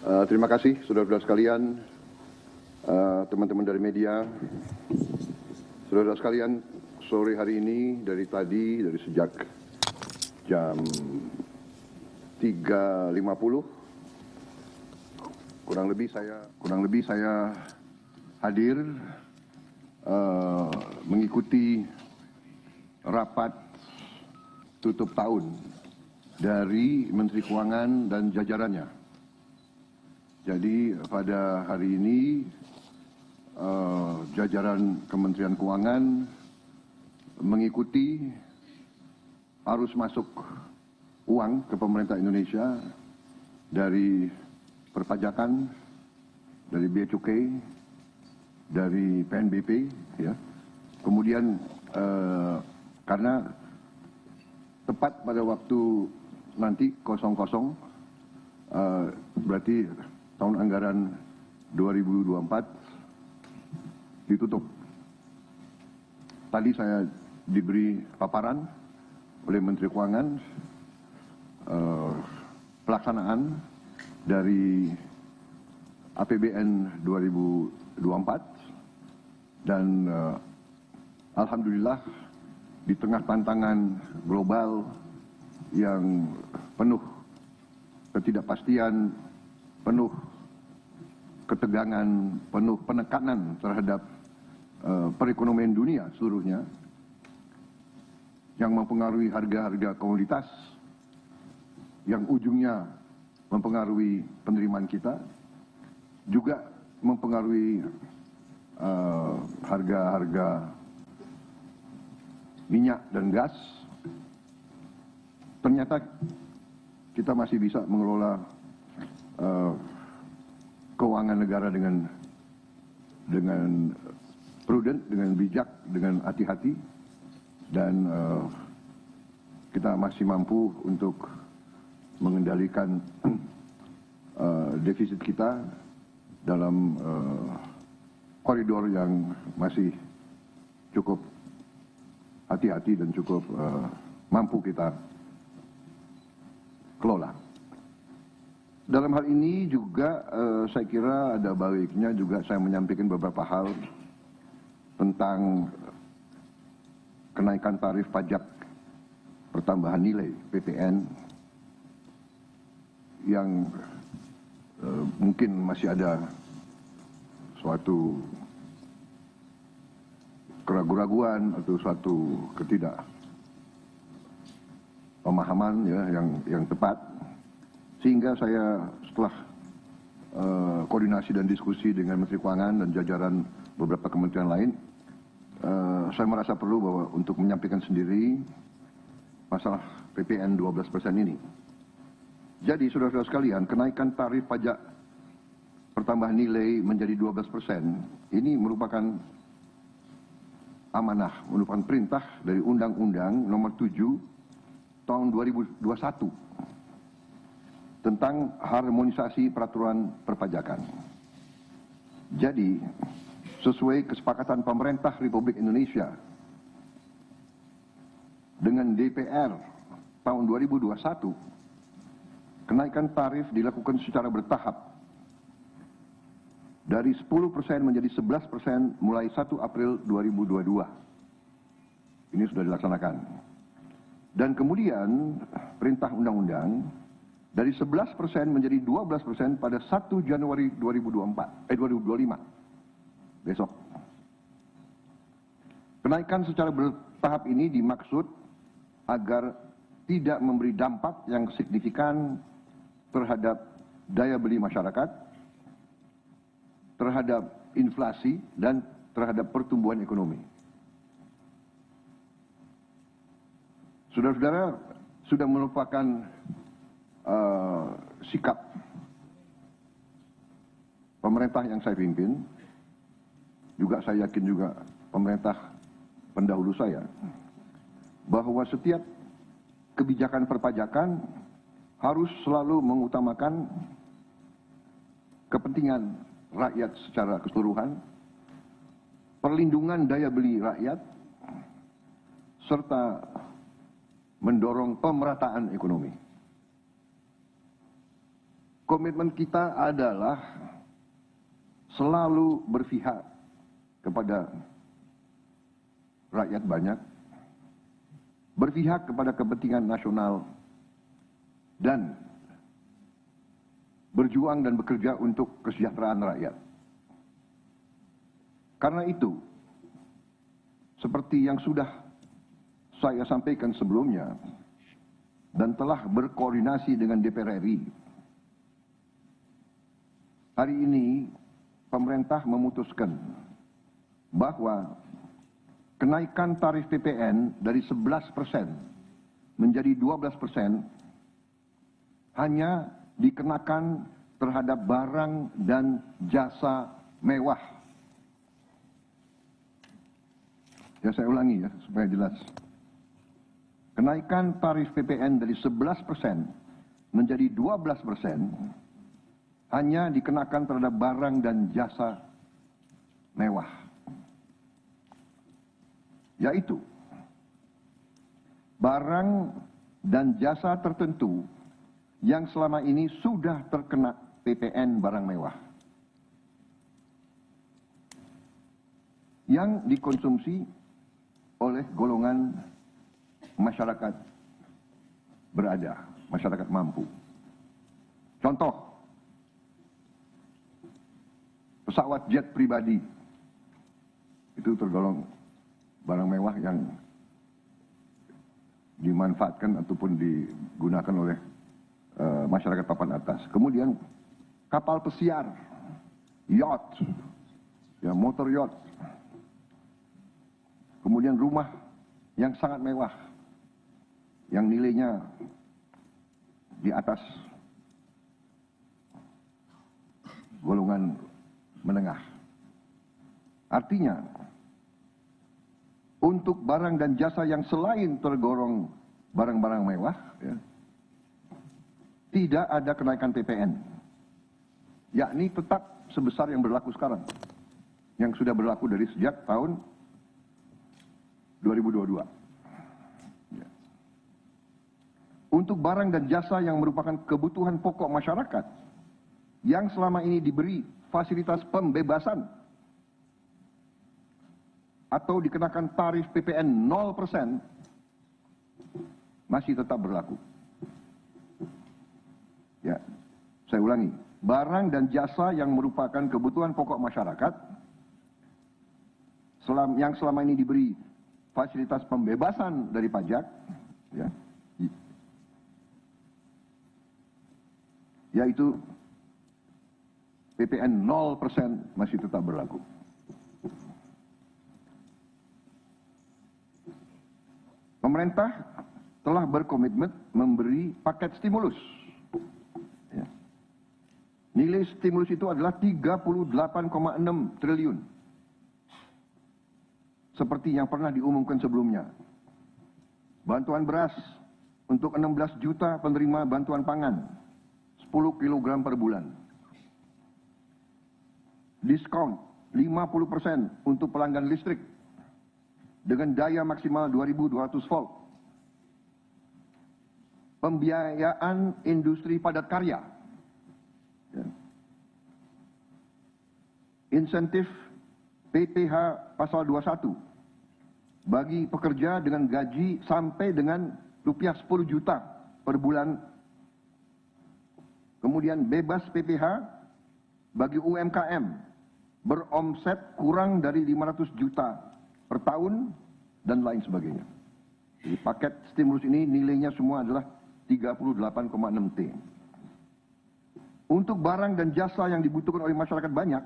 Terima kasih saudara-saudara sekalian, teman-teman dari media. Saudara-saudara sekalian, sore hari ini dari sejak jam 3.50 kurang lebih saya hadir mengikuti rapat tutup tahun dari Menteri Keuangan dan jajarannya. Jadi pada hari ini jajaran Kementerian Keuangan mengikuti arus masuk uang ke pemerintah Indonesia dari perpajakan, dari Bea Cukai, dari PNBP, ya. Kemudian karena tepat pada waktu nanti 00 berarti tahun anggaran 2024 ditutup. Tadi saya diberi paparan oleh Menteri Keuangan pelaksanaan dari APBN 2024 dan alhamdulillah di tengah tantangan global yang penuh ketidakpastian, penuh ketegangan, penuh penekanan terhadap perekonomian dunia seluruhnya yang mempengaruhi harga-harga komoditas, yang ujungnya mempengaruhi penerimaan kita, juga mempengaruhi harga-harga minyak dan gas. Ternyata kita masih bisa mengelola keuangan negara dengan prudent, dengan bijak, dengan hati-hati, dan kita masih mampu untuk mengendalikan defisit kita dalam koridor yang masih cukup hati-hati dan cukup mampu kita kelola. Dalam hal ini juga saya kira ada baiknya juga saya menyampaikan beberapa hal tentang kenaikan tarif pajak pertambahan nilai (PPN) yang mungkin masih ada suatu keraguan-raguan atau suatu ketidakpemahaman ya yang tepat, sehingga saya setelah koordinasi dan diskusi dengan Menteri Keuangan dan jajaran beberapa kementerian lain, saya merasa perlu bahwa untuk menyampaikan sendiri masalah PPN 12% ini. Jadi saudara-saudara sekalian, kenaikan tarif pajak pertambahan nilai menjadi 12% ini merupakan amanah, merupakan perintah dari Undang-Undang Nomor 7 Tahun 2021 tentang harmonisasi peraturan perpajakan. Jadi, sesuai kesepakatan pemerintah Republik Indonesia dengan DPR tahun 2021, kenaikan tarif dilakukan secara bertahap dari 10% menjadi 11% mulai 1 April 2022. Ini sudah dilaksanakan. Dan kemudian perintah undang-undang dari 11% menjadi 12% pada 1 Januari 2025 besok. Kenaikan secara bertahap ini dimaksud agar tidak memberi dampak yang signifikan terhadap daya beli masyarakat, terhadap inflasi, dan terhadap pertumbuhan ekonomi. Saudara-saudara sudah merupakan sikap pemerintah yang saya pimpin, juga saya yakin juga pemerintah pendahulu saya, bahwa setiap kebijakan perpajakan harus selalu mengutamakan kepentingan rakyat secara keseluruhan, perlindungan daya beli rakyat, serta mendorong pemerataan ekonomi. komitmen kita adalah selalu berpihak kepada rakyat banyak, berpihak kepada kepentingan nasional, dan berjuang dan bekerja untuk kesejahteraan rakyat. Karena itu, seperti yang sudah saya sampaikan sebelumnya dan telah berkoordinasi dengan DPR RI, hari ini pemerintah memutuskan bahwa kenaikan tarif PPN dari 11% menjadi 12% hanya dikenakan terhadap barang dan jasa mewah. Ya, saya ulangi ya supaya jelas. Kenaikan tarif PPN dari 11% menjadi 12% hanya dikenakan terhadap barang dan jasa mewah. Yaitu barang dan jasa tertentu yang selama ini sudah terkena PPN barang mewah, yang dikonsumsi oleh golongan masyarakat berada, masyarakat mampu. Contoh, pesawat jet pribadi itu tergolong barang mewah yang dimanfaatkan ataupun digunakan oleh masyarakat papan atas. Kemudian kapal pesiar, yacht, ya, motor yacht. Kemudian rumah yang sangat mewah, yang nilainya di atas golongan menengah. Artinya, untuk barang dan jasa yang selain tergolong barang-barang mewah, ya, tidak ada kenaikan PPN, yakni tetap sebesar yang berlaku sekarang, yang sudah berlaku dari sejak tahun 2022. Ya. Untuk barang dan jasa yang merupakan kebutuhan pokok masyarakat, yang selama ini diberi fasilitas pembebasan atau dikenakan tarif PPN 0%, masih tetap berlaku. Ya, saya ulangi, barang dan jasa yang merupakan kebutuhan pokok masyarakat yang selama ini diberi fasilitas pembebasan dari pajak, ya, yaitu PPN 0% masih tetap berlaku. Pemerintah telah berkomitmen memberi paket stimulus. Ya. Nilai stimulus itu adalah 38,6 triliun. Seperti yang pernah diumumkan sebelumnya. Bantuan beras untuk 16 juta penerima bantuan pangan, 10 kg per bulan. Diskon 50% untuk pelanggan listrik dengan daya maksimal 2.200 volt. Pembiayaan industri padat karya. Ya. Insentif PPh pasal 21 bagi pekerja dengan gaji sampai dengan rupiah 10 juta per bulan. Kemudian bebas PPh bagi UMKM beromset kurang dari 500 juta per tahun dan lain sebagainya. Jadi paket stimulus ini nilainya semua adalah 38,6 T. Untuk barang dan jasa yang dibutuhkan oleh masyarakat banyak,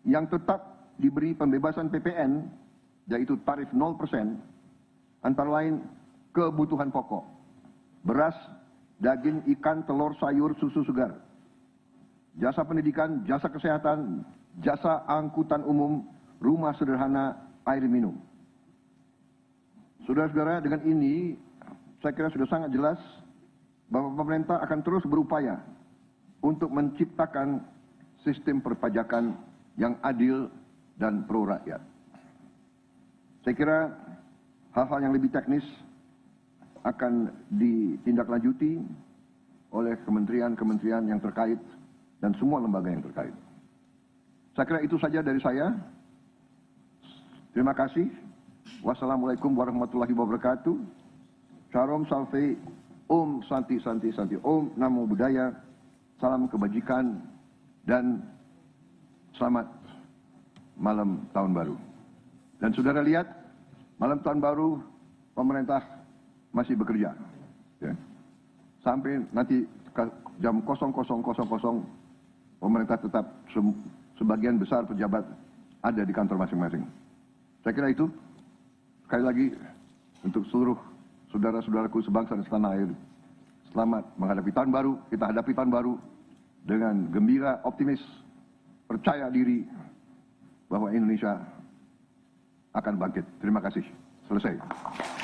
yang tetap diberi pembebasan PPN, yaitu tarif 0%, antara lain kebutuhan pokok, beras, daging, ikan, telur, sayur, susu segar, jasa pendidikan, jasa kesehatan, jasa angkutan umum, rumah sederhana, air minum. Saudara-saudara, dengan ini saya kira sudah sangat jelas bahwa pemerintah akan terus berupaya untuk menciptakan sistem perpajakan yang adil dan pro rakyat. Saya kira hal-hal yang lebih teknis akan ditindaklanjuti oleh kementerian-kementerian yang terkait dan semua lembaga yang terkait. Saya kira itu saja dari saya. Terima kasih. Wassalamualaikum warahmatullahi wabarakatuh. Shalom Salve, Om Santi Santi Santi, Om Namo Buddhaya, salam kebajikan, dan selamat malam tahun baru. Dan saudara lihat, malam tahun baru pemerintah masih bekerja. Ya. Sampai nanti jam 00.00 pemerintah tetap sebagian besar pejabat ada di kantor masing-masing. Saya kira itu, sekali lagi untuk seluruh saudara-saudaraku sebangsa dan setanah air, selamat menghadapi tahun baru. Kita hadapi tahun baru dengan gembira, optimis, percaya diri bahwa Indonesia akan bangkit. Terima kasih. Selesai.